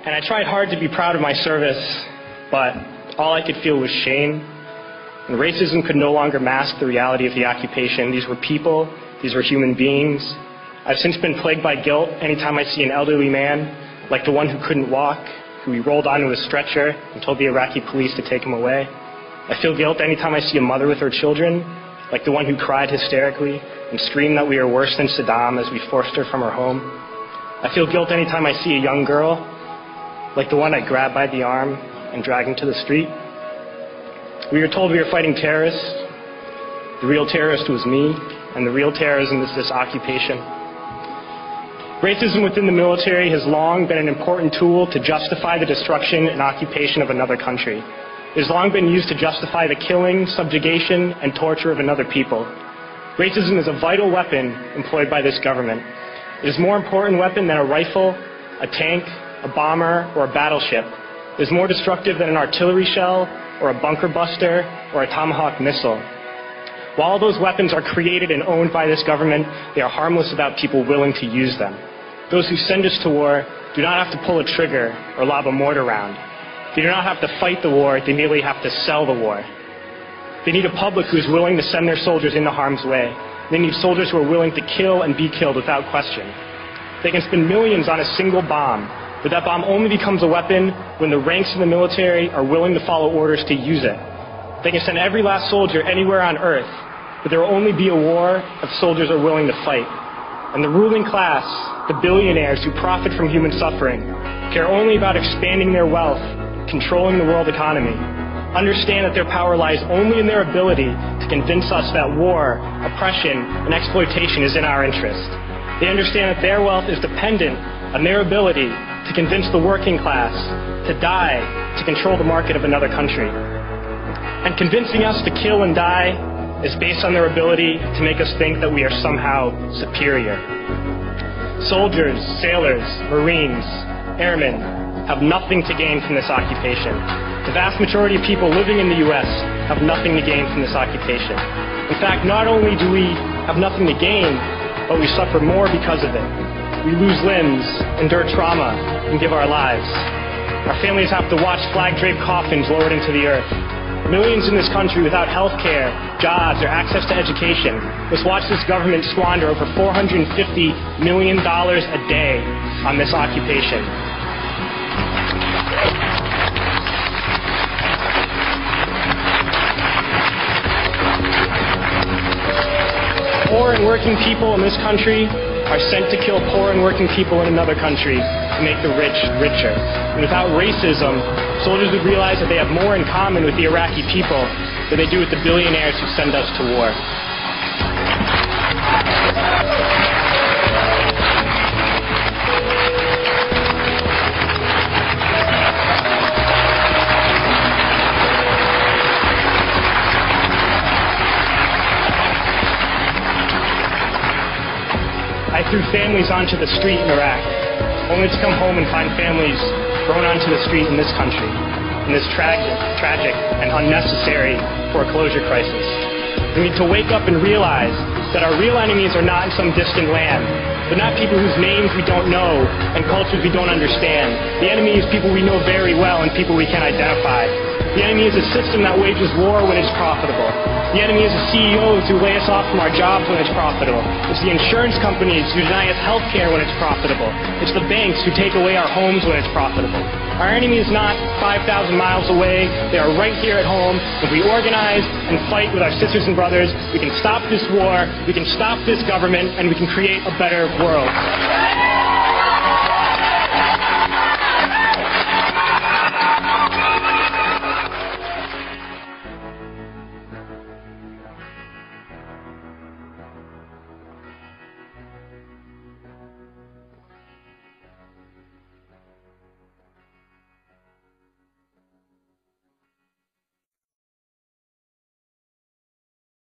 And I tried hard to be proud of my service, but all I could feel was shame. And racism could no longer mask the reality of the occupation. These were people, these were human beings. I've since been plagued by guilt anytime I see an elderly man, like the one who couldn't walk, who we rolled onto a stretcher and told the Iraqi police to take him away. I feel guilt anytime I see a mother with her children, like the one who cried hysterically and screamed that we are worse than Saddam as we forced her from her home. I feel guilt anytime I see a young girl, like the one I grabbed by the arm and dragged into the street. We were told we were fighting terrorists. The real terrorist was me, and the real terrorism is this occupation. Racism within the military has long been an important tool to justify the destruction and occupation of another country. It has long been used to justify the killing, subjugation, and torture of another people. Racism is a vital weapon employed by this government. It is a more important weapon than a rifle, a tank, a bomber, or a battleship. It is more destructive than an artillery shell, or a bunker buster, or a Tomahawk missile. While those weapons are created and owned by this government, they are harmless without people willing to use them. Those who send us to war do not have to pull a trigger or lob a mortar round. They do not have to fight the war, they merely have to sell the war. They need a public who is willing to send their soldiers into harm's way. They need soldiers who are willing to kill and be killed without question. They can spend millions on a single bomb, but that bomb only becomes a weapon when the ranks of the military are willing to follow orders to use it. They can send every last soldier anywhere on earth, but there will only be a war if soldiers are willing to fight. And the ruling class, the billionaires who profit from human suffering, care only about expanding their wealth, controlling the world economy. Understand that their power lies only in their ability to convince us that war, oppression, and exploitation is in our interest. They understand that their wealth is dependent on their ability to convince the working class to die to control the market of another country. And convincing us to kill and die is based on their ability to make us think that we are somehow superior. Soldiers, sailors, Marines, airmen have nothing to gain from this occupation. The vast majority of people living in the U.S. have nothing to gain from this occupation. In fact, not only do we have nothing to gain, but we suffer more because of it. We lose limbs, endure trauma, and give our lives. Our families have to watch flag-draped coffins lowered into the earth. Millions in this country without health care, jobs, or access to education must watch this government squander over $450 million a day on this occupation. Poor and working people in this country are sent to kill poor and working people in another country to make the rich richer. And without racism, soldiers would realize that they have more in common with the Iraqi people than they do with the billionaires who send us to war. I threw families onto the street in Iraq, only to come home and find families thrown onto the street in this country, in this tragic and unnecessary foreclosure crisis. We need to wake up and realize that our real enemies are not in some distant land. They're not people whose names we don't know and cultures we don't understand. The enemy is people we know very well and people we can identify. The enemy is a system that wages war when it's profitable. The enemy is the CEOs who lay us off from our jobs when it's profitable. It's the insurance companies who deny us health care when it's profitable. It's the banks who take away our homes when it's profitable. Our enemy is not 5,000 miles away. They are right here at home. If we organize and fight with our sisters and brothers, we can stop this war, we can stop this government, and we can create a better world.